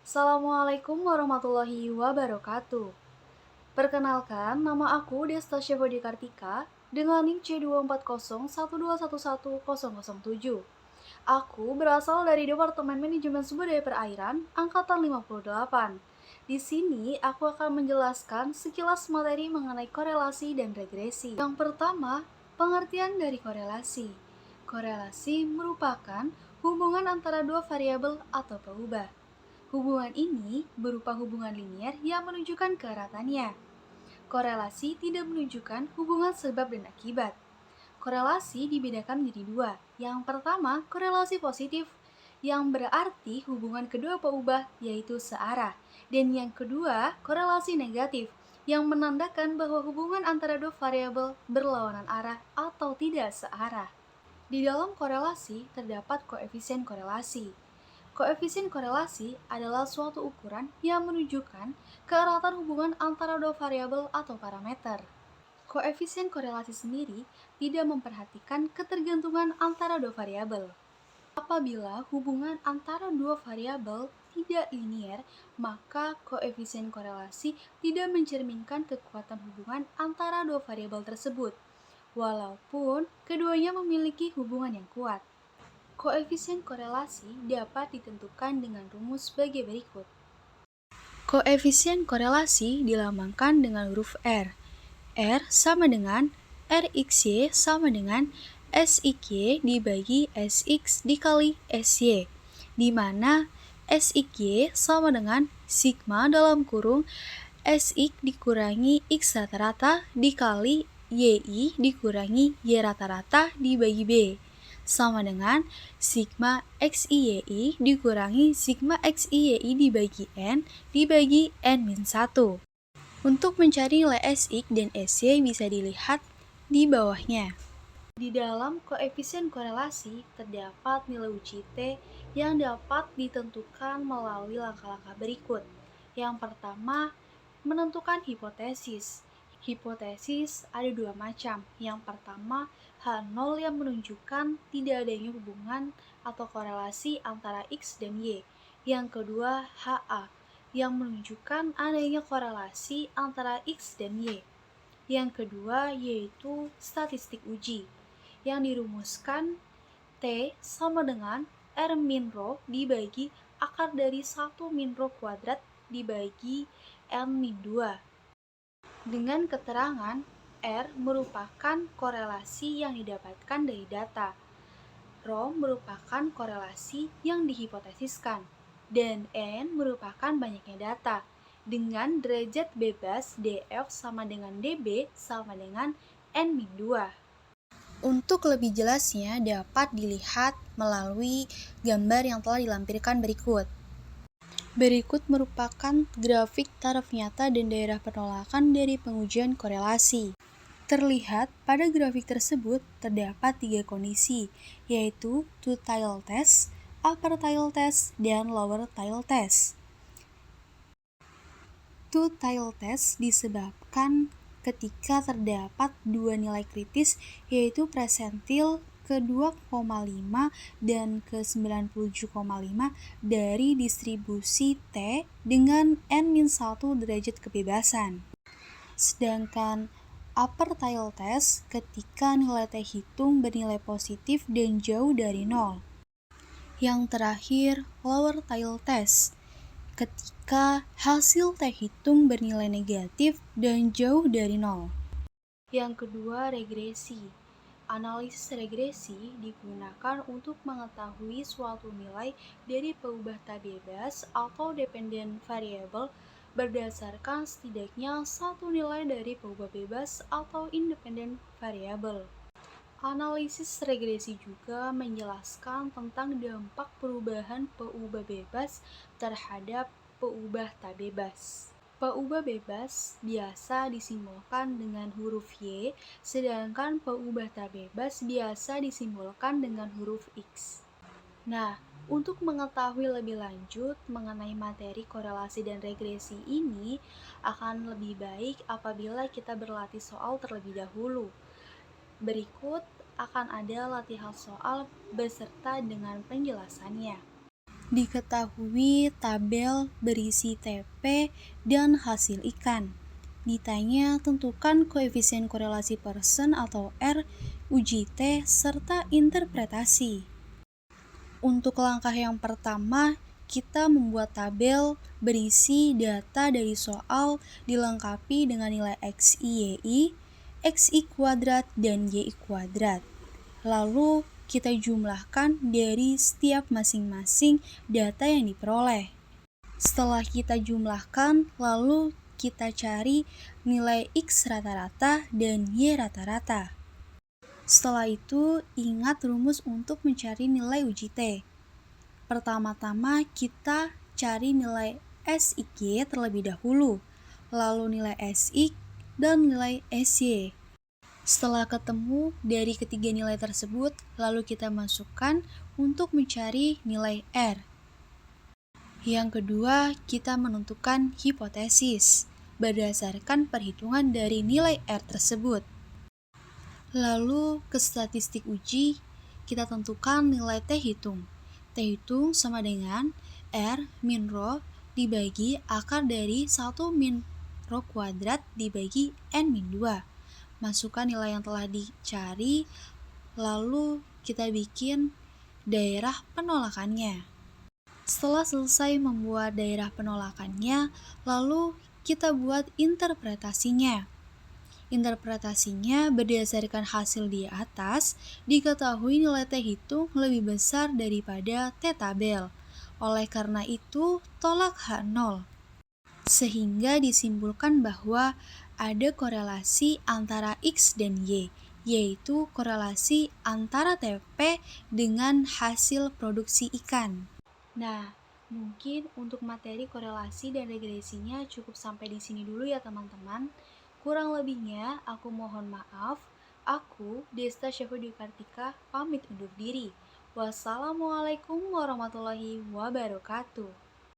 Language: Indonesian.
Assalamualaikum warahmatullahi wabarakatuh. Perkenalkan, nama aku Desta Syafodi Kartika dengan NIM C24012111007. Aku berasal dari Departemen Manajemen Sumber Daya Perairan Angkatan 58. Di sini aku akan menjelaskan sekilas materi mengenai korelasi dan regresi. Yang pertama, pengertian dari korelasi. Korelasi merupakan hubungan antara dua variabel atau peubah. Hubungan ini berupa hubungan linier yang menunjukkan keeratannya. Korelasi tidak menunjukkan hubungan sebab dan akibat. Korelasi dibedakan menjadi dua. Yang pertama, korelasi positif, yang berarti hubungan kedua peubah yaitu searah. Dan yang kedua, korelasi negatif, yang menandakan bahwa hubungan antara dua variabel berlawanan arah atau tidak searah. Di dalam korelasi terdapat koefisien korelasi. Koefisien korelasi adalah suatu ukuran yang menunjukkan keeratan hubungan antara dua variabel atau parameter. Koefisien korelasi sendiri tidak memperhatikan ketergantungan antara dua variabel. Apabila hubungan antara dua variabel tidak linier, maka koefisien korelasi tidak mencerminkan kekuatan hubungan antara dua variabel tersebut, walaupun keduanya memiliki hubungan yang kuat. Koefisien korelasi dapat ditentukan dengan rumus sebagai berikut. Koefisien korelasi dilambangkan dengan huruf R. R sama dengan RXY sama dengan SXY dibagi SX dikali SY, di mana SXY sama dengan sigma dalam kurung SX dikurangi X rata-rata dikali YI dikurangi Y rata-rata dibagi B, sama dengan sigma XIYI dikurangi sigma XIYI dibagi N dibagi N-1. Untuk mencari nilai SX dan SY bisa dilihat di bawahnya. Di dalam koefisien korelasi terdapat nilai UCT yang dapat ditentukan melalui langkah-langkah berikut. Yang pertama, menentukan hipotesis. Hipotesis ada dua macam. Yang pertama, H0 yang menunjukkan tidak adanya hubungan atau korelasi antara X dan Y. Yang kedua, HA yang menunjukkan adanya korelasi antara X dan Y. Yang kedua yaitu statistik uji, yang dirumuskan T sama dengan R min rho dibagi akar dari 1 min rho kuadrat dibagi N min 2. Dengan keterangan R merupakan korelasi yang didapatkan dari data, Rho merupakan korelasi yang dihipotesiskan, dan N merupakan banyaknya data, dengan derajat bebas DF sama dengan DB sama dengan N-2. Untuk lebih jelasnya dapat dilihat melalui gambar yang telah dilampirkan berikut. Berikut merupakan grafik taraf nyata dan daerah penolakan dari pengujian korelasi. Terlihat pada grafik tersebut terdapat 3 kondisi, yaitu two-tailed test, upper-tailed test, dan lower-tailed test. Two-tailed test disebabkan ketika terdapat dua nilai kritis, yaitu presentil ke 2,5 dan ke 97,5 dari distribusi T dengan N-1 derajat kebebasan. Sedangkan upper tail test ketika nilai T hitung bernilai positif dan jauh dari 0. Yang terakhir, lower tail test ketika hasil T hitung bernilai negatif dan jauh dari 0. Yang kedua, regresi. Analisis regresi digunakan untuk mengetahui suatu nilai dari peubah tak bebas atau dependent variable berdasarkan setidaknya satu nilai dari peubah bebas atau independent variable. Analisis regresi juga menjelaskan tentang dampak perubahan peubah bebas terhadap peubah tak bebas. Peubah bebas biasa disimbolkan dengan huruf Y, sedangkan peubah tak bebas biasa disimbolkan dengan huruf X. Nah, untuk mengetahui lebih lanjut mengenai materi korelasi dan regresi ini, akan lebih baik apabila kita berlatih soal terlebih dahulu. Berikut akan ada latihan soal beserta dengan penjelasannya. Diketahui tabel berisi TP dan hasil ikan. Ditanya tentukan koefisien korelasi persen atau R, uji T, serta interpretasi. Untuk langkah yang pertama, kita membuat tabel berisi data dari soal dilengkapi dengan nilai XI, YI, XI kuadrat, dan YI kuadrat. Lalu kita jumlahkan dari setiap masing-masing data yang diperoleh. Setelah kita jumlahkan, lalu kita cari nilai X rata-rata dan Y rata-rata. Setelah itu, ingat rumus untuk mencari nilai uji T. Pertama-tama kita cari nilai SIK terlebih dahulu, lalu nilai SX dan nilai SY. Setelah ketemu dari ketiga nilai tersebut, lalu kita masukkan untuk mencari nilai R. Yang kedua, kita menentukan hipotesis berdasarkan perhitungan dari nilai R tersebut. Lalu ke statistik uji, kita tentukan nilai T hitung. T hitung sama dengan R min rho dibagi akar dari 1 min rho kuadrat dibagi N min 2. Masukkan nilai yang telah dicari, lalu kita bikin daerah penolakannya. Setelah selesai membuat daerah penolakannya, lalu kita buat interpretasinya. Interpretasinya berdasarkan hasil di atas, diketahui nilai T hitung lebih besar daripada T tabel. Oleh karena itu, tolak H0. Sehingga disimpulkan bahwa ada korelasi antara X dan Y, yaitu korelasi antara TP dengan hasil produksi ikan. Nah, mungkin untuk materi korelasi dan regresinya cukup sampai di sini dulu ya teman-teman. Kurang lebihnya, aku mohon maaf. Aku, Desta Syafudi Kartika, pamit undur diri. Wassalamualaikum warahmatullahi wabarakatuh.